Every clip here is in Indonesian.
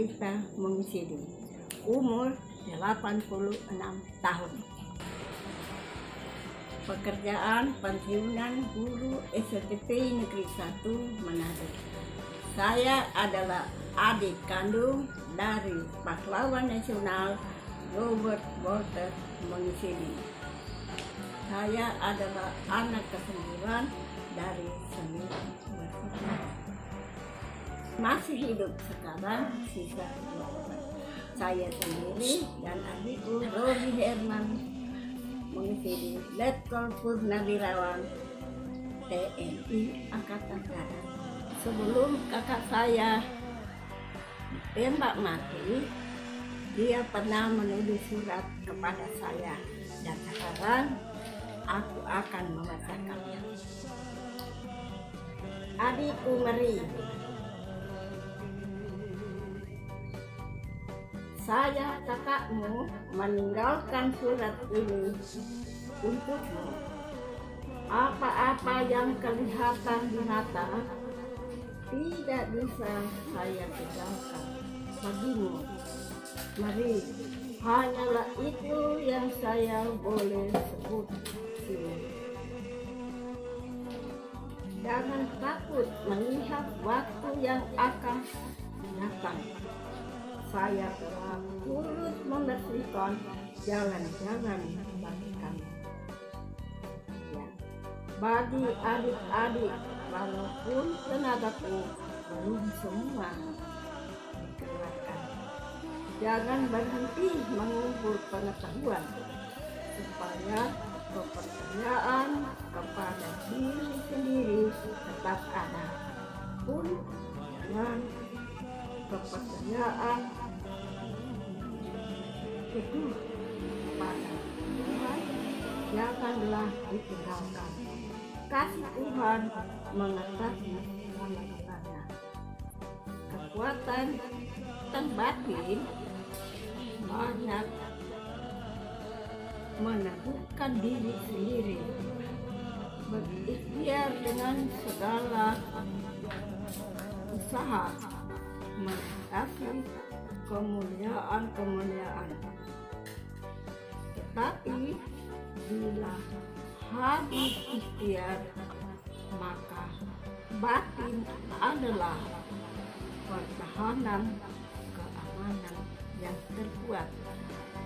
Marita Mengisidi, umur 86 tahun. Pekerjaan pensiunan guru SMP Negeri 1 Manado. Saya adalah adik kandung dari pahlawan nasional Robert Walter Mengisidi. Saya adalah anak ke-9 dari 9 bersaudara. Masih hidup sekarang sisa 2 orang. Saya sendiri dan adikku Robi Herman Mengisidi, Letkol Purnawirawan TNI Angkatan Darat. Sebelum kakak saya tembak mati, dia pernah menulis surat kepada saya, dan sekarang aku akan membacakannya. Adikku Meri, saya kakakmu meninggalkan surat ini untukmu. Apa-apa yang kelihatan di mata tidak bisa saya tinggalkan bagimu, Mari. Hanyalah itu yang saya boleh sebut sini. Jangan takut melihat waktu yang akan datang. Saya telah turut membersihkan jalan-jalan bagi kamu. Ya. Bagi adik-adik, walaupun tenagaku belum semua dikeluarkan, jangan berhenti mengumpul pengetahuan supaya kepercayaan kepada diri sendiri tetap ada, pun dengan kepercayaan itu kepada Tuhan janganlah ditinggalkan. Kasih Tuhan mengetahui segala-galanya. Kekuatan dan batin banyak meneguhkan diri sendiri, berikhtiar dengan segala usaha mengatasi kemuliaan. Tetapi bila habis ikhtiar, maka batin adalah pertahanan keamanan yang terkuat.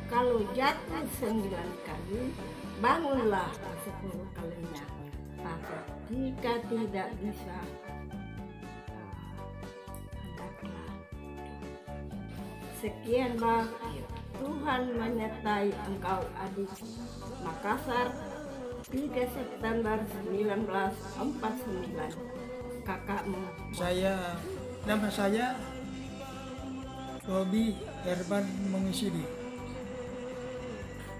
Kalau jatuh 9 kali, bangunlah 10 kalinya. Tapi jika tidak bisa, hendaklah. Sekianlah, Tuhan menyertai engkau adik. Makassar, 3 September 1949. Kakakmu. Nama saya Robi Herman Mengisidi,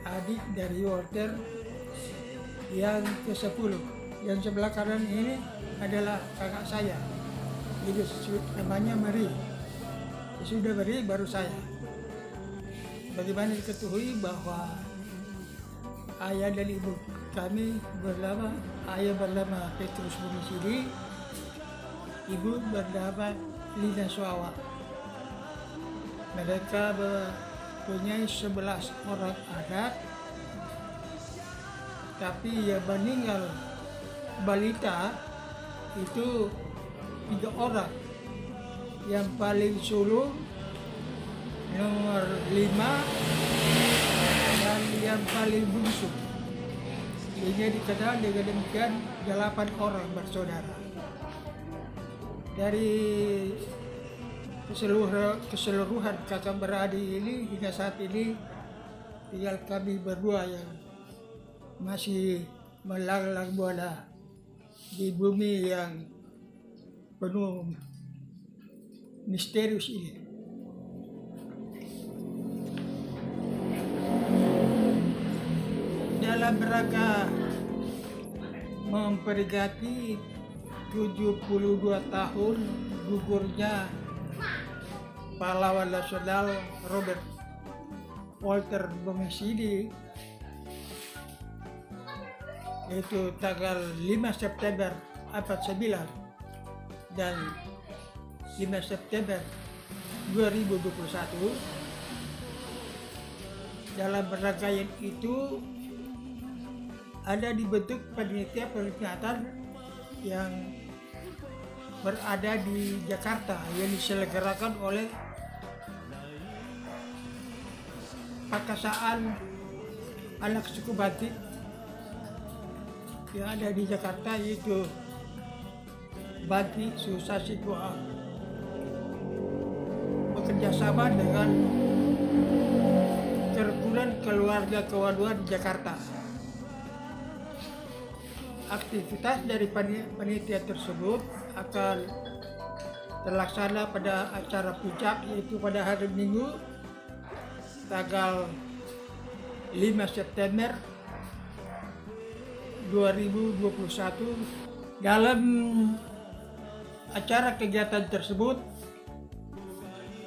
adik dari Walter yang ke-10. Yang sebelah kanan ini adalah kakak saya, jadi namanya Meri. Sudah Meri baru saya. Bagaimana diketahui bahwa ayah dan ibu kami ayah bernama Petrus Mengisidi, ibu bernama Lina Suawa. Mereka mempunyai 11 orang anak, tapi yang meninggal balita itu 3 orang. Yang paling sulung nomor 5 dan yang paling bungsu. Ini dikenal dengan demikian 8 orang bersaudara. Dari keseluruhan kakak beradik ini hingga saat ini tinggal kami berdua yang masih melanglang buana di bumi yang penuh misterius ini. Dalam rangka memperingati 72 tahun gugurnya pahlawan nasional Robert Walter Mengisidi, yaitu tanggal 5 September 49 dan 5 September 2021. Dalam rangkaian itu ada dibentuk panitia peringatan yang berada di Jakarta yang diselenggarakan oleh Pakasaan anak suku Batik yang ada di Jakarta, yaitu Batik Susasi Goa, bekerjasama dengan Kerukunan Keluarga Kewaduan Jakarta. Aktivitas dari panitia tersebut akan terlaksana pada acara puncak, yaitu pada hari Minggu tanggal 5 September 2021. Dalam acara kegiatan tersebut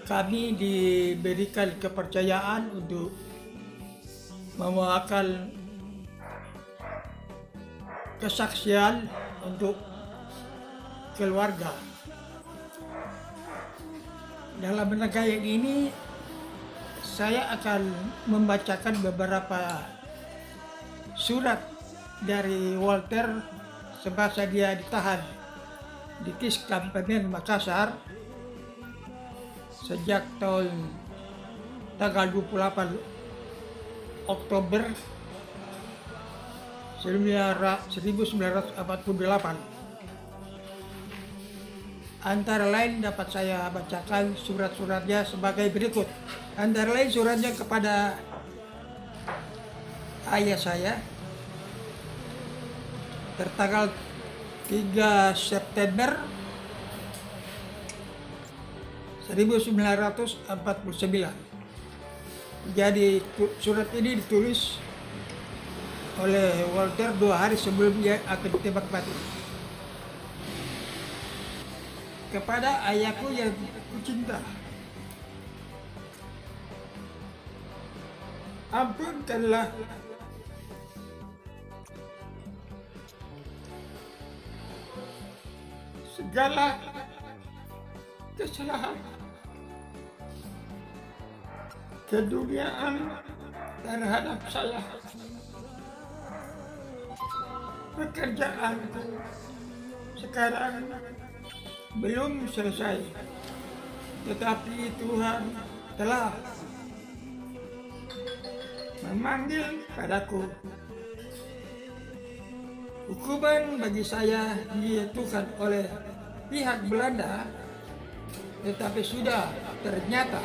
kami diberikan kepercayaan untuk membawakan kesaksian untuk keluarga. Dalam rangkaian ini saya akan membacakan beberapa surat dari Walter semasa dia ditahan di KIS Kabupaten Makassar sejak tanggal 28 Oktober 1948. Antara lain dapat saya bacakan surat-suratnya sebagai berikut. Antara lain suratnya kepada ayah saya tertanggal 3 September 1949. Jadi surat ini ditulis oleh Walter 2 hari sebelum dia akan ditembak mati. Kepada ayahku yang kucinta, ampunkanlah segala kesalahan keduniaan terhadap saya. Pekerjaan sekarang belum selesai, tetapi Tuhan telah memanggil padaku. Hukuman bagi saya dijatuhkan oleh pihak Belanda, tetapi sudah ternyata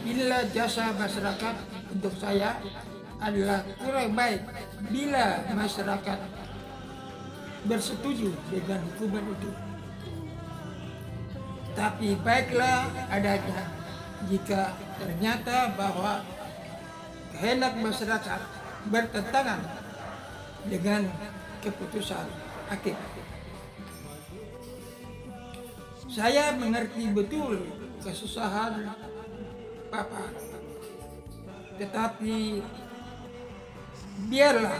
inilah jasa masyarakat untuk saya adalah kurang baik bila masyarakat bersetuju dengan hukuman itu. Tapi baiklah adanya jika ternyata bahwa kehendak masyarakat bertentangan dengan keputusan hakim. Saya mengerti betul kesusahan Papa, tetapi biarlah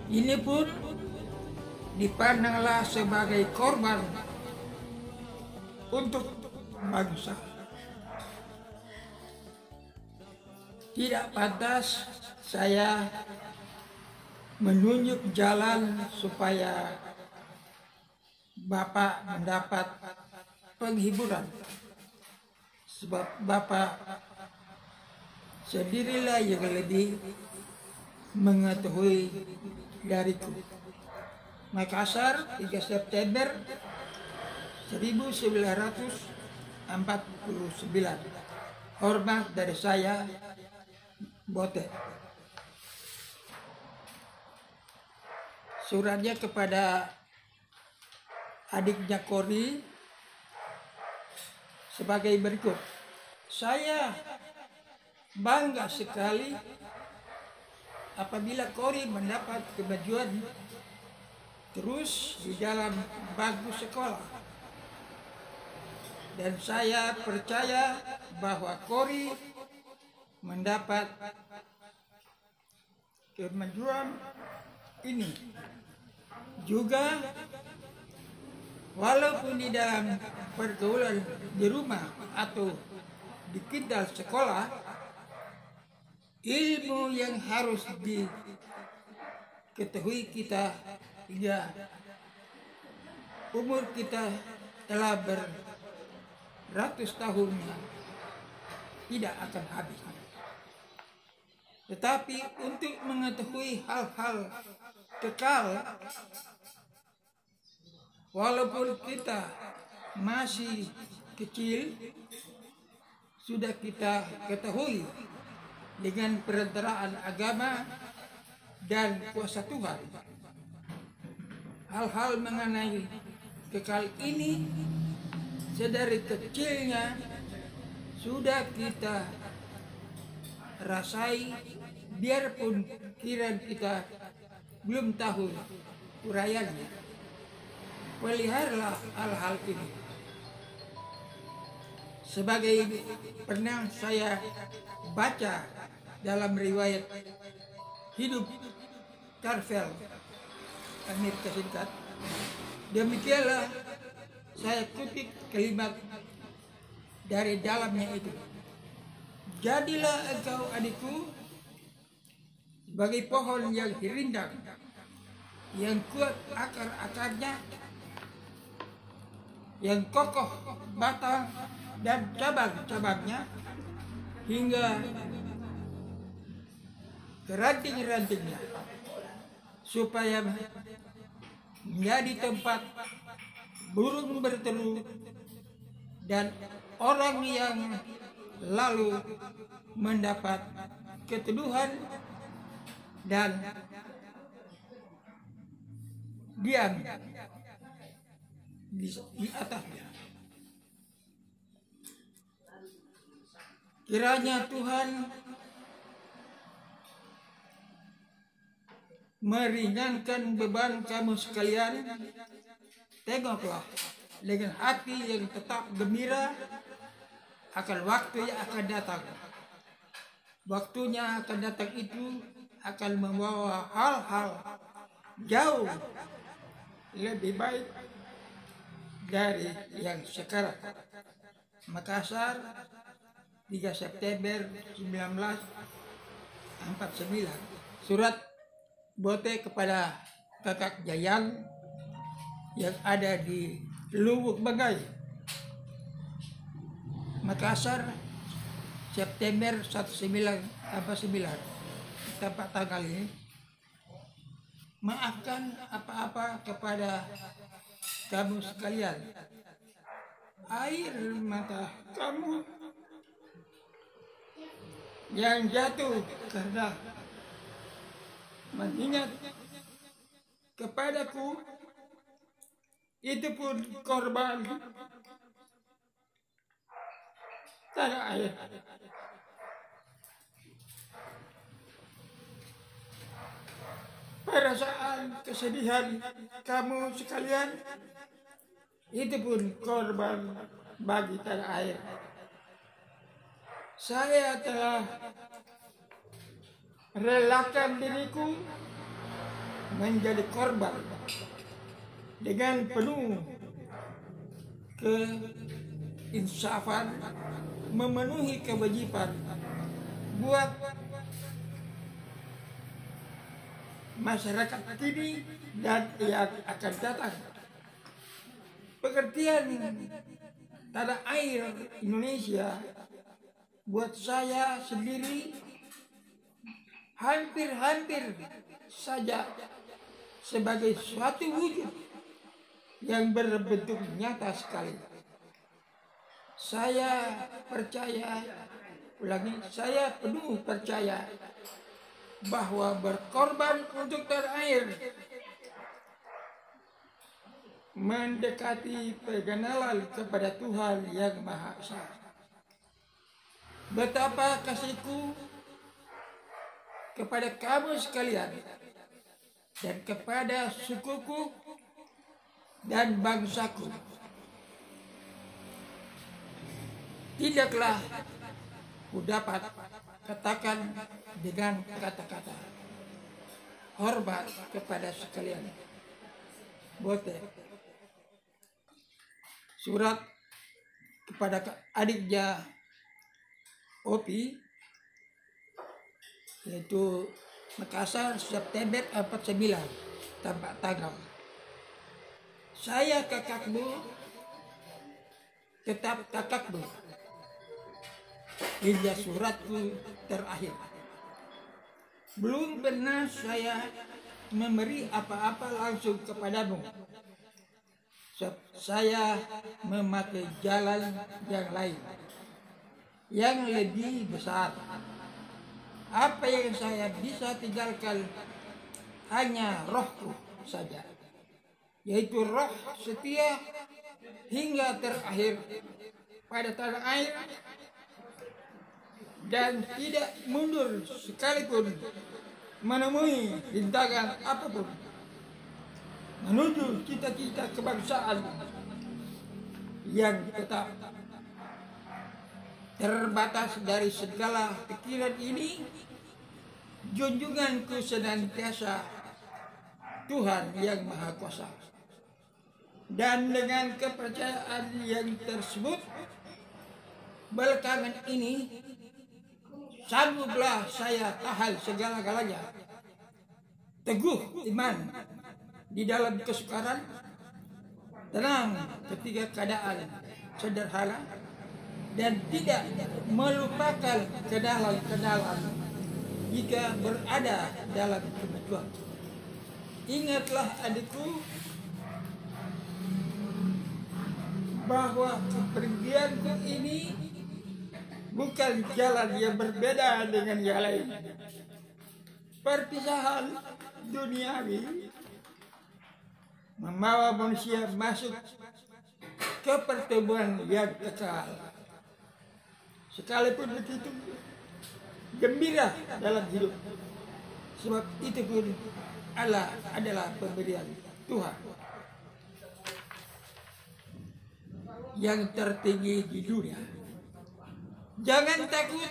ini pun dipandanglah sebagai korban untuk bangsa. Tidak pantas saya menunjuk jalan supaya Bapak mendapat penghiburan, sebab Bapak sendirilah yang lebih mengetahui dariku. Makassar, 3 September 1949. Hormat dari saya, Bote. Suratnya kepada adiknya Kori sebagai berikut. Saya bangga sekali apabila Kori mendapat kemajuan terus di dalam bangku sekolah. Dan saya percaya bahwa Kori mendapat kemajuan ini juga walaupun di dalam pergaulan di rumah atau di kedal sekolah, ilmu yang harus diketahui kita hingga umur kita telah beratus tahun tidak akan habis. Tetapi untuk mengetahui hal-hal kekal, walaupun kita masih kecil, sudah kita ketahui dengan perentaraan agama dan kuasa Tuhan. Hal-hal mengenai kekal ini sedari kecilnya sudah kita rasai, biarpun kiraan kita belum tahu uraiannya. Peliharalah hal-hal ini. Sebagai pernah saya baca dalam riwayat hidup Carvel Amerika Serikat, demikianlah saya kutip kalimat dari dalamnya itu. Jadilah engkau adikku sebagai pohon yang rindang, yang kuat akar-akarnya, yang kokoh batang dan cabang-cabangnya, hingga ke ranting-rantingnya, supaya menjadi tempat burung bertelur dan orang yang lalu mendapat keteduhan dan diam di atasnya. Kiranya Tuhan meringankan beban kamu sekalian. Tengoklah dengan hati yang tetap gembira akan waktu yang akan datang. Waktunya akan datang itu akan membawa hal-hal jauh lebih baik dari yang sekarang. Makassar, 3 September 1949. Surat Bote kepada Kakak Jayang yang ada di Lubuk Banggai, Makassar, September 1949. Tempat tanggal ini. Maafkan apa-apa kepada kamu sekalian. Air mata kamu yang jatuh karena mengingat kepadaku, itu pun korban tanah air. Perasaan kesedihan kamu sekalian, itu pun korban bagi tanah air. Saya telah relakan diriku menjadi korban dengan penuh keinsafan, memenuhi kewajiban buat masyarakat kini dan yang akan datang. Pengertian tanah air Indonesia buat saya sendiri hampir-hampir saja sebagai suatu wujud yang berbentuk nyata sekali. Saya percaya, saya penuh percaya bahwa berkorban untuk tanah air mendekati pengenalan kepada Tuhan yang Maha Esa. Betapa kasihku kepada kamu sekalian dan kepada sukuku dan bangsaku. Tidaklah ku dapat katakan dengan kata-kata hormat kepada sekalian. Bote surat kepada adiknya Opi, yaitu Makassar, September 49, tanpa tanggal. Saya kakakmu, tetap kakakmu, hingga suratku terakhir. Belum pernah saya memberi apa-apa langsung kepadamu. Saya memakai jalan yang lain, yang lebih besar. Apa yang saya bisa tinggalkan hanya rohku saja, yaitu roh setia hingga terakhir pada tanah air, dan tidak mundur sekalipun menemui rintangan apapun menuju cita-cita kebangsaan yang tetap. Terbatas dari segala pikiran ini, junjunganku senantiasa Tuhan yang Maha Kuasa. Dan dengan kepercayaan yang tersebut, belakangan ini sangguplah saya tahan segala-galanya. Teguh iman di dalam kesukaran, tenang ketika keadaan sederhana, dan tidak melupakan kenalan-kenalan jika berada dalam kebutuhan. Ingatlah adikku, bahwa kepergianku ini bukan jalan yang berbeda dengan yang lain. Perpisahan duniawi membawa manusia masuk ke pertemuan yang kekal. Sekalipun begitu, gembira dalam hidup, sebab itu pun Allah adalah pemberian Tuhan yang tertinggi di dunia. Jangan takut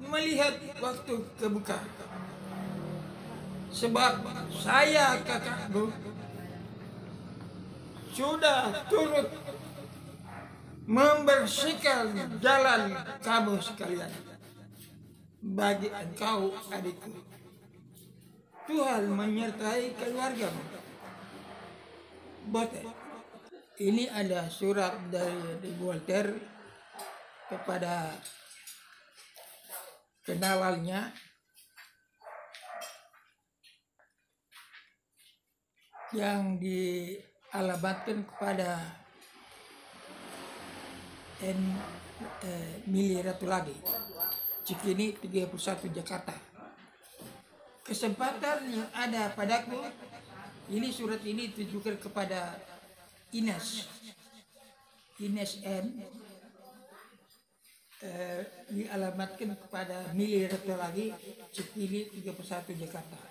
melihat waktu kebuka, sebab saya kakakmu sudah turut membersihkan jalan kamu sekalian. Bagi engkau adikku, Tuhan menyertai keluargamu. Bote. Ini ada surat dari Voltaire kepada kenalannya yang dialamatkan kepada Mili Ratulagi, Cikini 31 Jakarta. Kesempatan yang ada padaku, ini surat ini ditujukan kepada Ines M, dialamatkan kepada Mili Ratulagi, Cikini 31 Jakarta.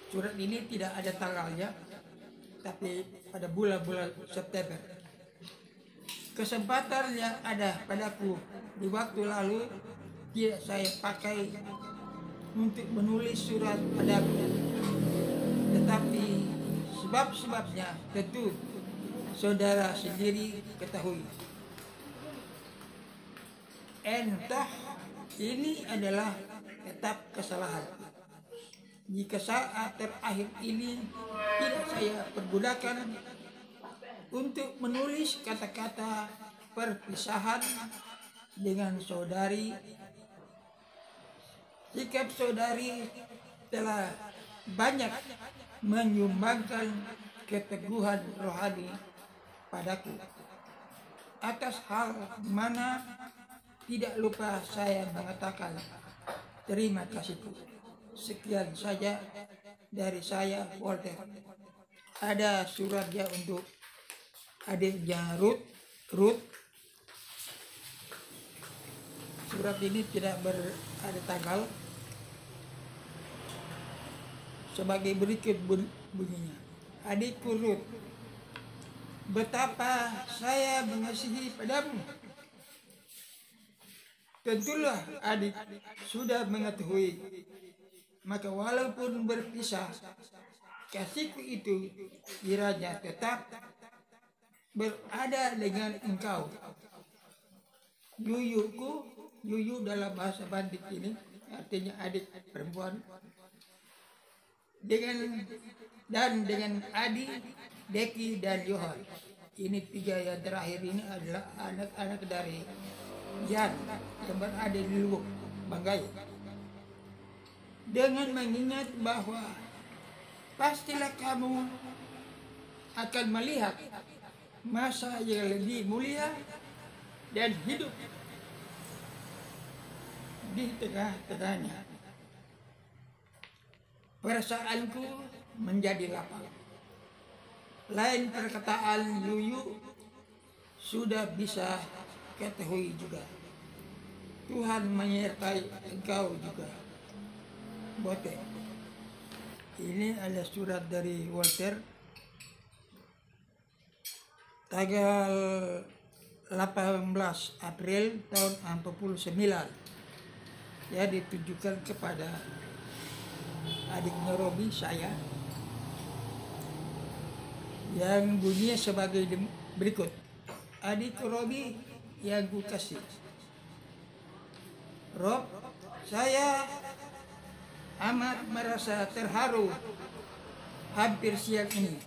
Surat ini tidak ada tanggalnya, tapi pada bulan-bulan September. Kesempatan yang ada padaku di waktu lalu tidak saya pakai untuk menulis surat padamu, tetapi sebab-sebabnya tentu saudara sendiri ketahui. Entah ini adalah tetap kesalahan jika saat terakhir ini tidak saya pergunakan untuk menulis kata-kata perpisahan dengan saudari. Sikap saudari telah banyak menyumbangkan keteguhan rohani padaku. Atas hal mana tidak lupa saya mengatakan terima kasihku. Sekian saja dari saya, Voltaire. Ada suratnya untuk adiknya Ruth. Surat ini tidak ada tanggal. Sebagai berikut bunyinya. Adikku Ruth, betapa saya mengasihi padamu. Tentulah adik sudah mengetahui, maka walaupun berpisah, kasihku itu kiranya tetap berada dengan engkau. Yuyuku, yuyu dalam bahasa Bandik ini artinya adik perempuan, dengan Adi, Deki dan Johan. Ini 3 yang terakhir ini adalah anak-anak dari Jan yang berada di Lubuk Banggai. Dengan mengingat bahwa pastilah kamu akan melihat masa yang lebih mulia dan hidup di tengah-tengahnya. Perasaanku menjadi lapang. Lain perkataan Yuyu sudah bisa ketahui juga. Tuhan menyertai engkau juga, Bote. Ini adalah surat dari Walter tanggal 18 April tahun 49. Ya, ditujukan kepada adiknya Robi, saya, yang bunyinya sebagai berikut. Adik Robi yang ku kasih, Rob, saya amat merasa terharu hampir siang ini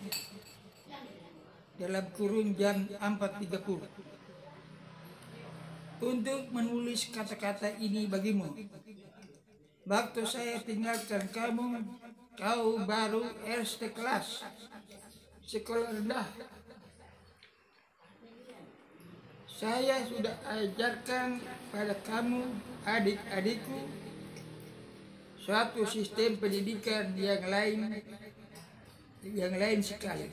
dalam kurun jam 4.30 untuk menulis kata-kata ini bagimu. Waktu saya tinggalkan kamu, kau baru SD kelas sekolah rendah. Saya sudah ajarkan pada kamu, adik-adikku, suatu sistem pendidikan yang lain sekali.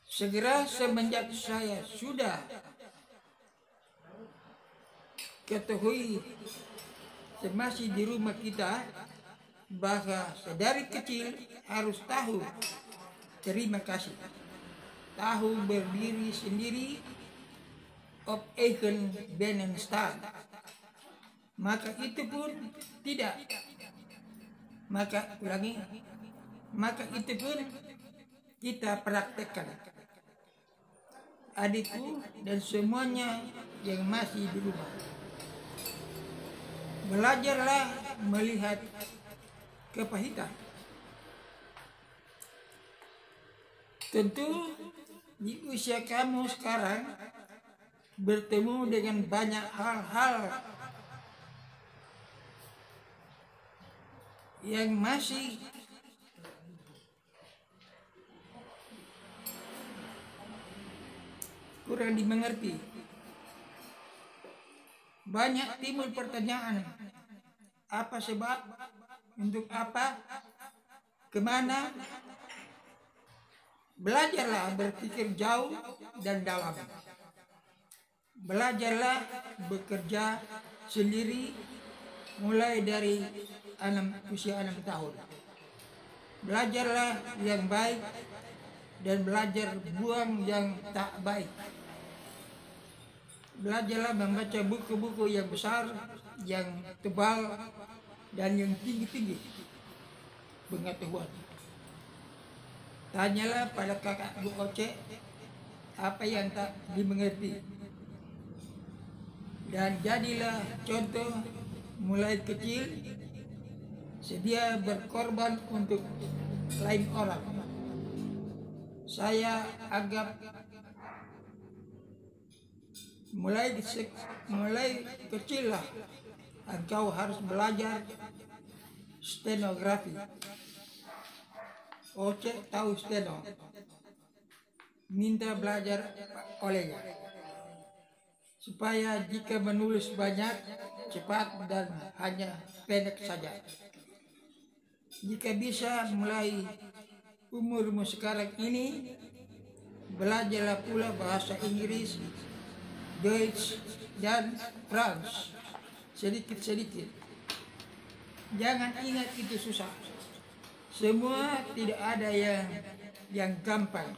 Segera semenjak saya sudah ketahui masih di rumah kita, bahwa sedari kecil harus tahu terima kasih, tahu berdiri sendiri, op eigen benen staan. Maka itu pun tidak, maka itu pun kita praktekkan, adikku dan semuanya yang masih di rumah. Belajarlah melihat kepahitan. Tentu di usia kamu sekarang bertemu dengan banyak hal-hal yang masih kurang dimengerti. Banyak timbul pertanyaan, apa sebab, untuk apa, kemana. Belajarlah berpikir jauh dan dalam. Belajarlah bekerja sendiri mulai dari usia 6 tahun. Belajarlah yang baik dan belajar buang yang tak baik. Belajarlah membaca buku-buku yang besar, yang tebal, dan yang tinggi-tinggi pengetahuan. Tanyalah pada kakak Bu Oce apa yang tak dimengerti, dan jadilah contoh mulai kecil, sedia berkorban untuk lain orang. Saya anggap mulai kecil lah engkau harus belajar stenografi. Oce tahu steno, minta belajar olehnya, supaya jika menulis banyak, cepat dan hanya pendek saja. Jika bisa mulai umurmu sekarang ini, belajarlah pula bahasa Inggris, Deutsch, dan Frans sedikit-sedikit. Jangan ingat itu susah. Semua tidak ada yang gampang,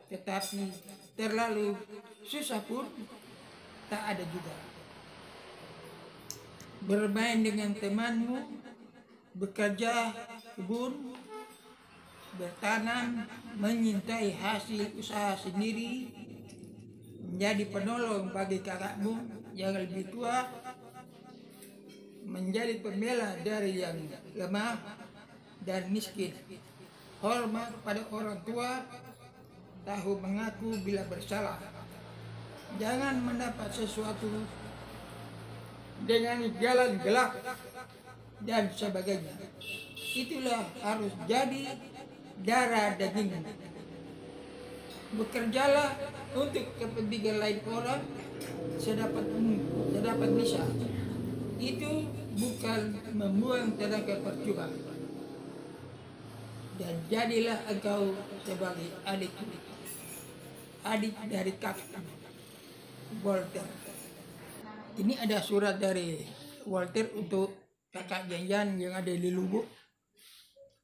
tetapi terlalu susah pun tak ada juga. Bermain dengan temanmu, bekerja kebun, bertanam, menyintai hasil usaha sendiri, menjadi penolong bagi kakakmu yang lebih tua, menjadi pembela dari yang lemah dan miskin, hormat pada orang tua, tahu mengaku bila bersalah, jangan mendapat sesuatu dengan jalan gelap dan sebagainya. Itulah harus jadi darah dagingmu. Bekerjalah untuk kepentingan lain orang sedapat bisa. Itu bukan membuang tenaga percuma. Dan jadilah engkau sebagai adik dari kakak Walter. Ini ada surat dari Walter untuk kakak Janjan yang ada di Lubuk,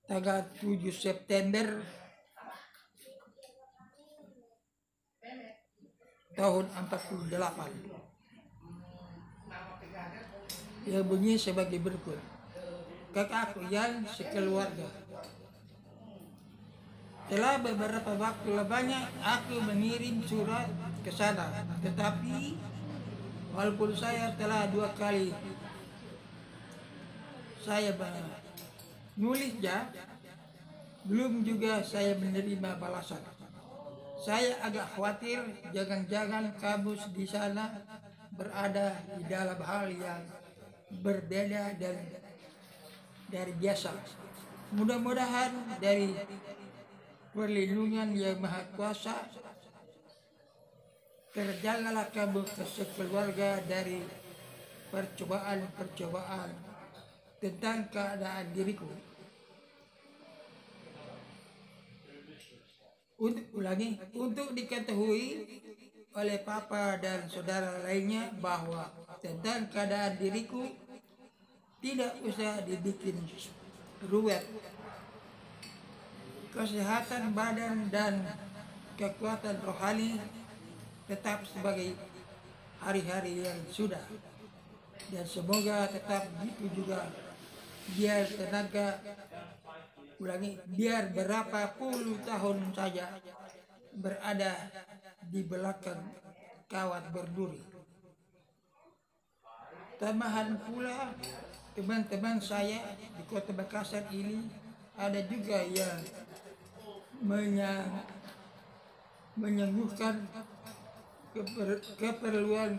tanggal 7 September tahun 48. Ia bunyi sebagai berikut. Kakakku Jan sekeluarga, telah beberapa waktu lamanya aku mengirim surat ke sana, tetapi walaupun saya telah 2 kali saya menulisnya, belum juga saya menerima balasan. Saya agak khawatir jangan-jangan kamu di sana berada di dalam hal yang berbeda dari biasa. Mudah-mudahan dari perlindungan yang Maha Kuasa terjagalah kamu sekeluarga dari percobaan-percobaan tentang keadaan diriku. Untuk diketahui oleh papa dan saudara lainnya bahwa tentang keadaan diriku tidak usah dibikin ruwet. Kesehatan badan dan kekuatan rohani tetap sebagai hari-hari yang sudah, dan semoga tetap begitu juga biar berapa puluh tahun saja berada di belakang kawat berduri. Tambahan pula, teman-teman saya di kota Makassar ini ada juga yang menyembuhkan keperluan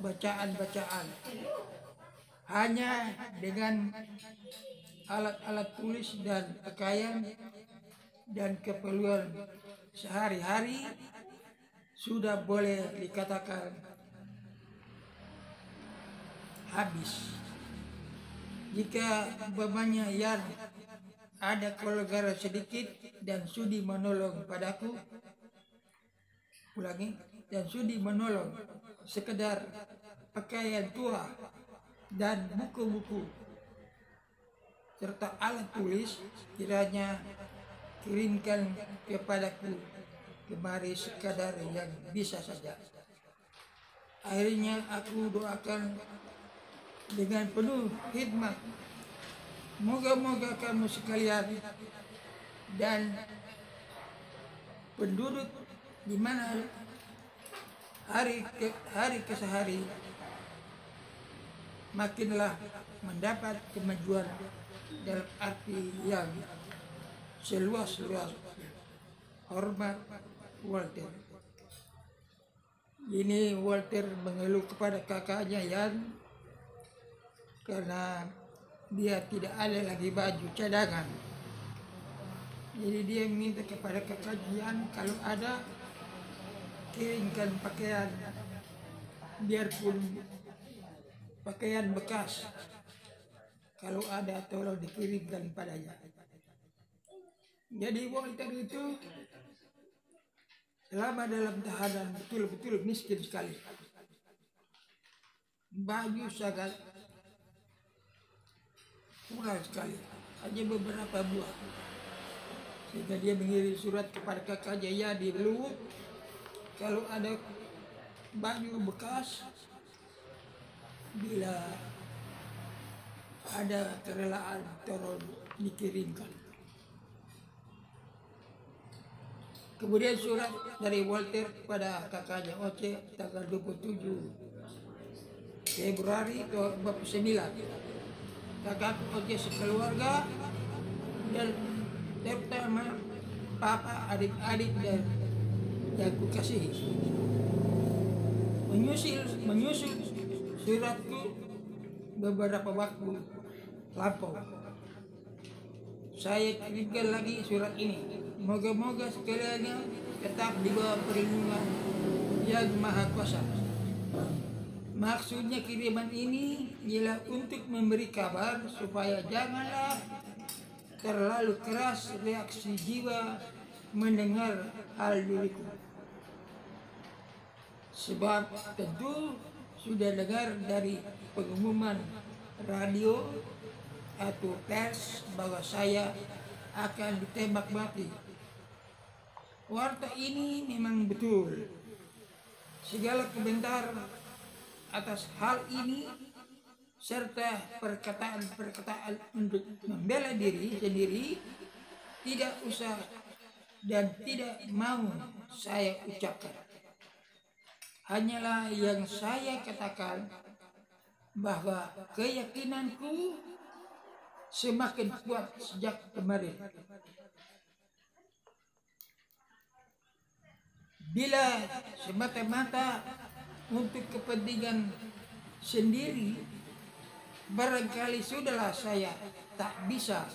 bacaan-bacaan hanya dengan alat-alat tulis dan pakaian dan keperluan sehari-hari sudah boleh dikatakan habis. Jika umpamanya yang ada kelonggaran sedikit dan sudi menolong padaku, dan sudi menolong sekedar pakaian tua dan buku-buku serta alat tulis, kiranya kirimkan kepadaku kemari sekadar yang bisa saja. Akhirnya aku doakan dengan penuh hikmat, moga-moga kamu sekalian dan penduduk di mana hari ke hari makinlah mendapat kemajuan dalam arti yang seluas-luas. Hormat, Walter. Ini Walter mengeluh kepada kakaknya Yan karena dia tidak ada lagi baju cadangan. Jadi dia minta kepada kakaknya Yan, kalau ada kirimkan pakaian, biarpun pakaian bekas, kalau ada tolong dikirimkan padanya. Jadi Walter itu selama dalam tahanan betul-betul miskin sekali. Baju sangat kurang sekali, hanya beberapa buah. Sehingga dia mengirim surat kepada kakaknya ya di Luwuk, kalau ada baju bekas, bila ada kerelaan tolong dikirimkan. Kemudian surat dari Walter pada kakaknya Oce tanggal 27 Februari 2009. Kakak Oce sekeluarga dan terutama papa, adik-adik dan yang kukasihi menyusul suratku beberapa waktu lampau. Saya kirimkan lagi surat ini. Moga-moga sekaliannya tetap di bawah perlindungan Yang Maha Kuasa. Maksudnya kiriman ini ialah untuk memberi kabar supaya janganlah terlalu keras reaksi jiwa mendengar hal diriku. Sebab tentu sudah dengar dari pengumuman radio atau pers bahwa saya akan ditembak mati. Warta ini memang betul. Segala komentar atas hal ini serta perkataan untuk membela diri sendiri tidak usah dan tidak mau saya ucapkan. Hanyalah yang saya katakan bahwa keyakinanku semakin kuat sejak kemarin. Bila semata-mata untuk kepentingan sendiri, barangkali sudahlah saya tak bisa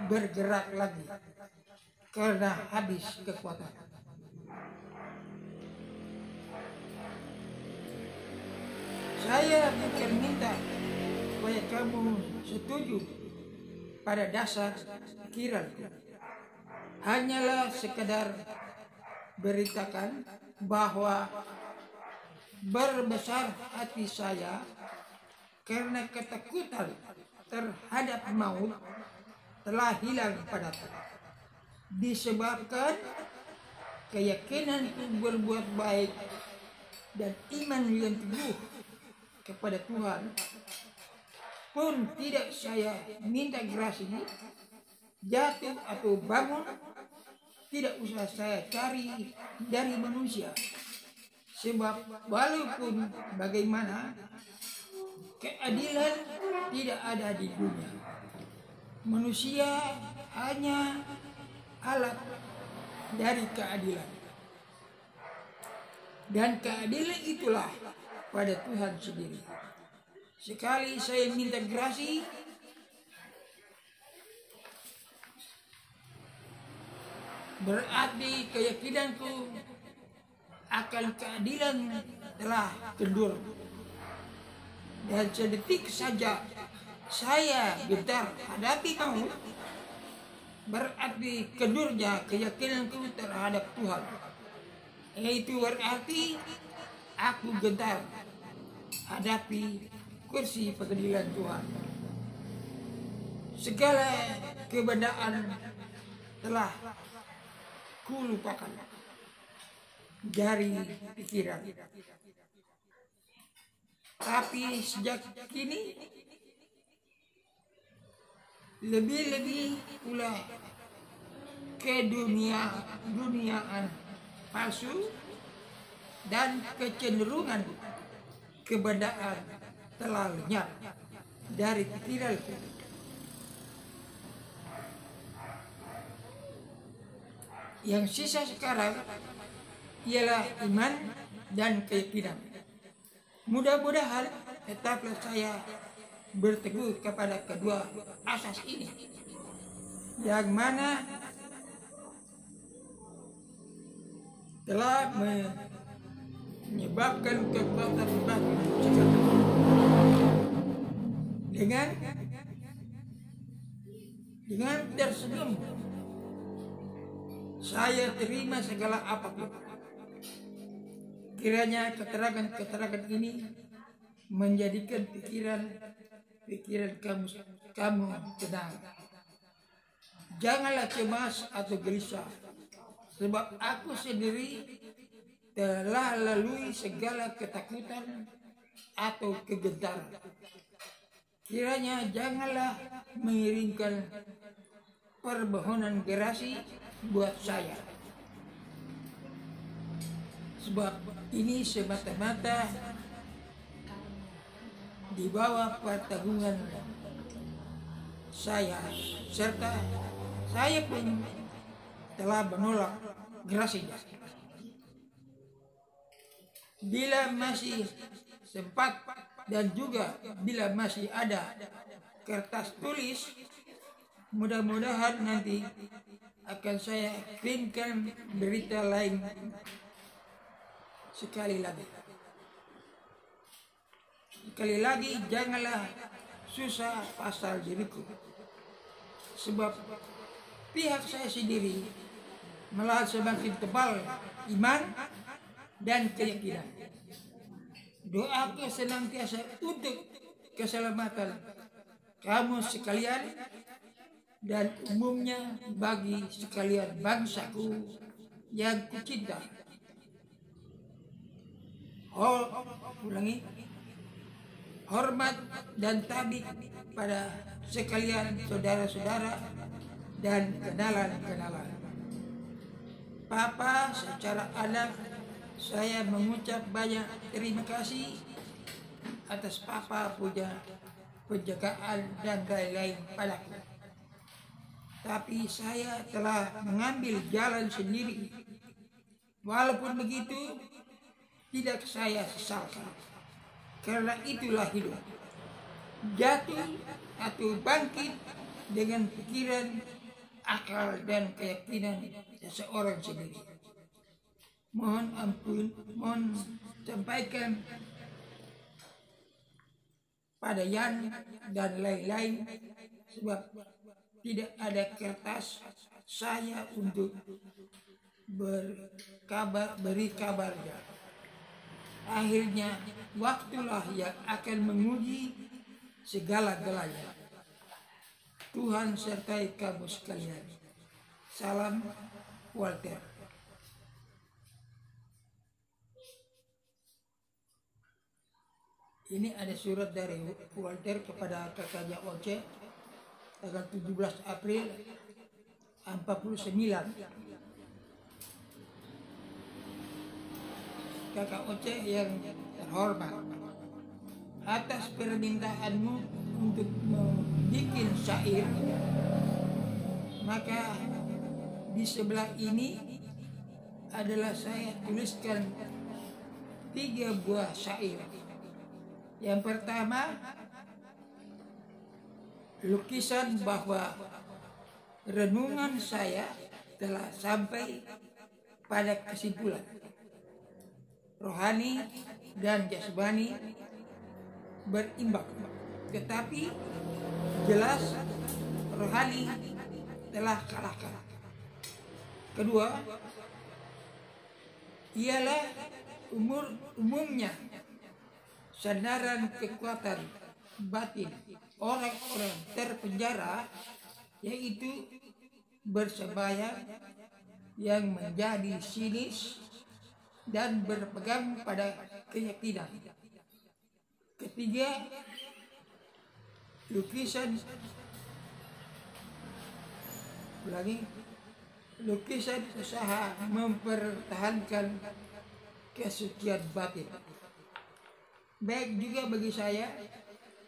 bergerak lagi karena habis kekuatan. Saya bukan minta supaya kamu setuju pada dasar pikiranku. Hanyalah sekedar beritakan bahwa berbesar hati saya karena ketakutan terhadap maut telah hilang padaku. Disebabkan keyakinanku berbuat baik dan iman yang teguh kepada Tuhan pun tidak saya minta gerasi, jatuh atau bangun tidak usah saya cari dari manusia. Sebab walaupun bagaimana keadilan tidak ada di dunia. Manusia hanya alat dari keadilan. Dan keadilan itulah pada Tuhan sendiri. Sekali saya minta gerasi, berarti keyakinanku akan keadilan telah kendur. Dan sedetik saja saya gentar hadapi maut, berarti kendurnya keyakinanku terhadap Tuhan. Itu berarti aku gentar hadapi kursi pengadilan Tuhan. Segala kebenaran telah kulupakan dari pikiran. Tapi sejak kini lebih-lebih pula keduniaan palsu dan kecenderungan kebenaran telah lenyap dari pikiranku. Yang sisa sekarang ialah iman dan keyakinan. Mudah-mudahan tetaplah saya berteguh kepada kedua asas ini, yang mana telah menyebabkan kekuatan batin dengan tersenyum saya terima segala apapun. Kiranya keterangan ini menjadikan pikiran kamu tenang. Janganlah cemas atau gelisah, sebab aku sendiri telah lalui segala ketakutan atau kegentaran. Kiranya janganlah mengirimkan permohonan gerasi buat saya, sebab ini semata-mata di bawah pertanggungan saya, serta saya pun telah menolak gerasinya. Bila masih sempat dan juga bila masih ada kertas tulis, mudah-mudahan nanti akan saya kirimkan berita lain sekali lagi. Sekali lagi, janganlah susah pasal diriku, sebab pihak saya sendiri malah semakin tebal iman dan keyakinan. Doaku senantiasa untuk keselamatan kamu sekalian dan umumnya bagi sekalian bangsaku yang kucinta. Hormat dan tabik pada sekalian saudara-saudara dan kenalan-kenalan. Papa, secara anak saya mengucap banyak terima kasih atas Papa punya penjagaan dan lain-lain padaku. Tapi saya telah mengambil jalan sendiri. Walaupun begitu, tidak saya sesalkan. Karena itulah hidup. Jatuh atau bangkit dengan pikiran, akal, dan keyakinan seseorang sendiri. Mohon ampun, mohon sampaikan pada Yan dan lain-lain, sebab tidak ada kertas saya untuk beri kabarnya. Akhirnya waktulah yang akan menguji segala-galanya. Tuhan sertai kamu sekalian. Salam, Walter. Ini ada surat dari Walter kepada kakaknya Oce tanggal 17 April 49. Kakak Oce yang terhormat, atas permintaanmu untuk membuat syair, maka di sebelah ini adalah saya tuliskan 3 buah syair. Yang pertama, lukisan bahwa renungan saya telah sampai pada kesimpulan rohani dan jasmani berimbang, tetapi jelas rohani telah kalahkan. Kedua, ialah umumnya sandaran kekuatan batin orang-orang terpenjara, yaitu bersebayang yang menjadi sinis dan berpegang pada keyakinan. Ketiga, lukisan usaha mempertahankan kesucian batin. Baik juga bagi saya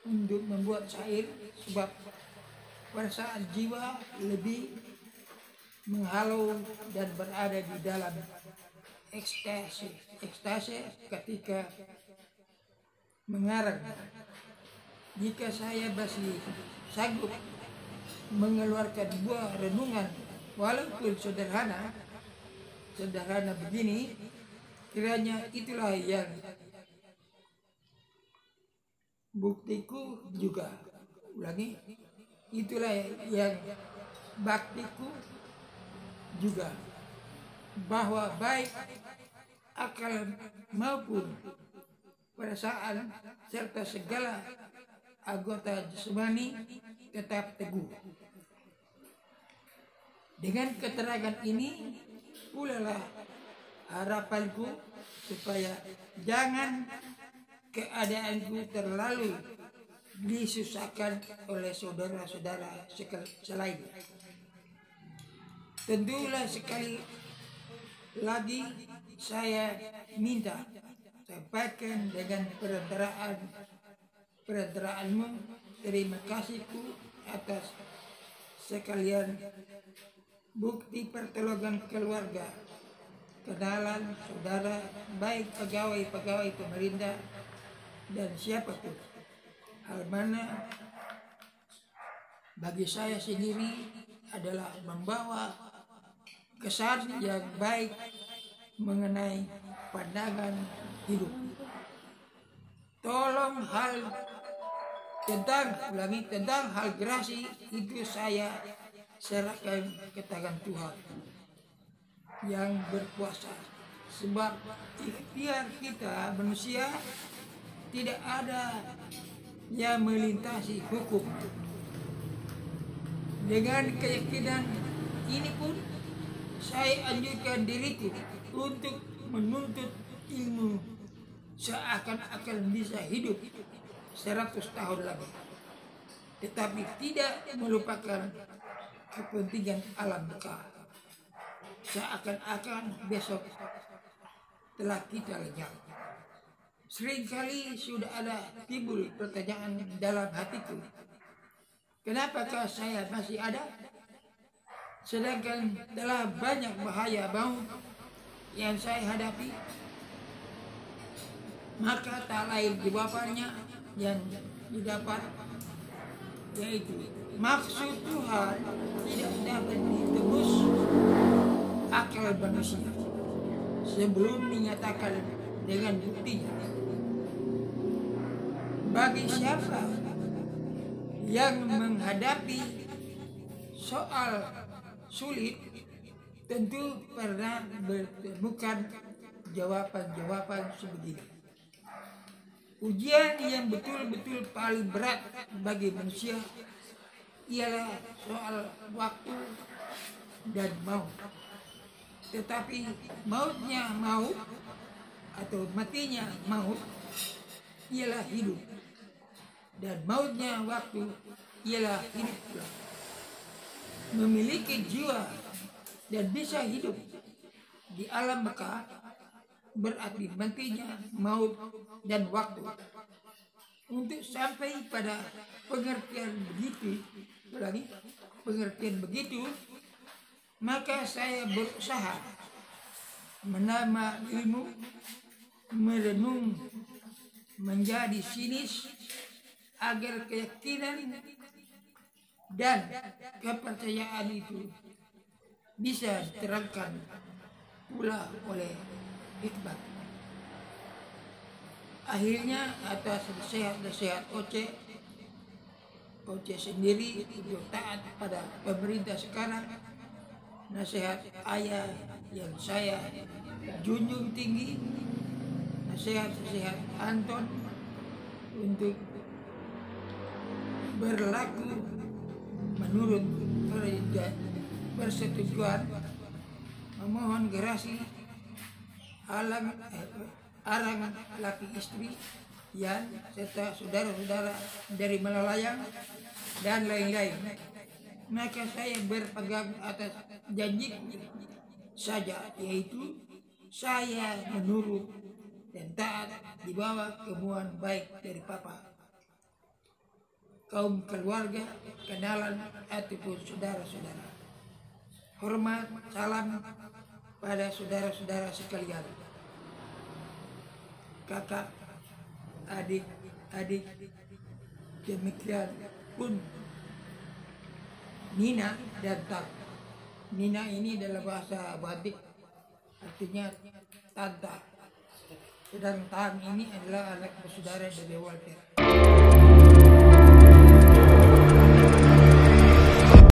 untuk membuat syair, sebab perasaan jiwa lebih menghalau dan berada di dalam ekstase ketika mengarang. Jika saya masih sanggup mengeluarkan buah renungan walaupun sederhana begini, kiranya itulah yang buktiku juga. Itulah yang baktiku juga, bahwa baik akal maupun perasaan serta segala anggota jasmani tetap teguh. Dengan keterangan ini pula lah harapanku supaya jangan keadaanku terlalu disusahkan oleh saudara-saudara selain. Tentulah sekali lagi saya minta sampaikan dengan perantaraanmu terima kasihku atas sekalian bukti pertolongan keluarga, kenalan, saudara, baik pegawai-pegawai pemerintah dan siapapun. Hal mana bagi saya sendiri adalah membawa kesan yang baik mengenai pandangan hidup. Tolong tentang hal gerasi itu saya serahkan ke tangan Tuhan yang berkuasa, sebab ikhtiar kita manusia tidak ada yang melintasi hukum. Dengan keyakinan ini pun saya anjurkan diriku untuk menuntut ilmu seakan-akan bisa hidup 100 tahun lagi, tetapi tidak melupakan kepentingan alam baka. Seakan-akan besok telah kita lenyap. Seringkali sudah ada timbul pertanyaan dalam hatiku, kenapakah saya masih ada? Sedangkan telah banyak bahaya maut yang saya hadapi. Maka tak lain jawabannya yang didapat, yaitu maksud Tuhan tidak dapat ditebus akal manusia sebelum dinyatakan dengan buktinya. Bagi siapa yang menghadapi soal sulit, tentu pernah menemukan jawaban-jawaban sebegini. Ujian yang betul-betul paling berat bagi manusia ialah soal waktu dan maut. Tetapi mautnya maut atau matinya maut ialah hidup, dan mautnya waktu ialah hidup pula. Memiliki jiwa dan bisa hidup di alam baka berarti matinya maut dan waktu. Untuk sampai pada pengertian begitu, maka saya berusaha menambah ilmu, merenung, menjadi sinis agar keyakinan dan kepercayaan itu bisa diterangkan pula oleh hikmat. Akhirnya atas nasihat Oce sendiri untuk taat pada pemerintah sekarang, nasihat ayah yang saya junjung tinggi, nasihat Anton untuk berlaku menurut persetujuan, memohon gerasi arang laki istri yang serta saudara-saudara dari Malalayang dan lain-lain. Maka saya berpegang atas janji saja, yaitu saya menurut dan taat di bawah kemauan baik dari Papa, kaum keluarga, kenalan ataupun saudara-saudara. Hormat, salam pada saudara-saudara sekalian, kakak, adik, demikian pun Nina dan Tan. Nina ini dalam bahasa Batik artinya tante, sedang Tan ini adalah anak bersaudara dari Walter.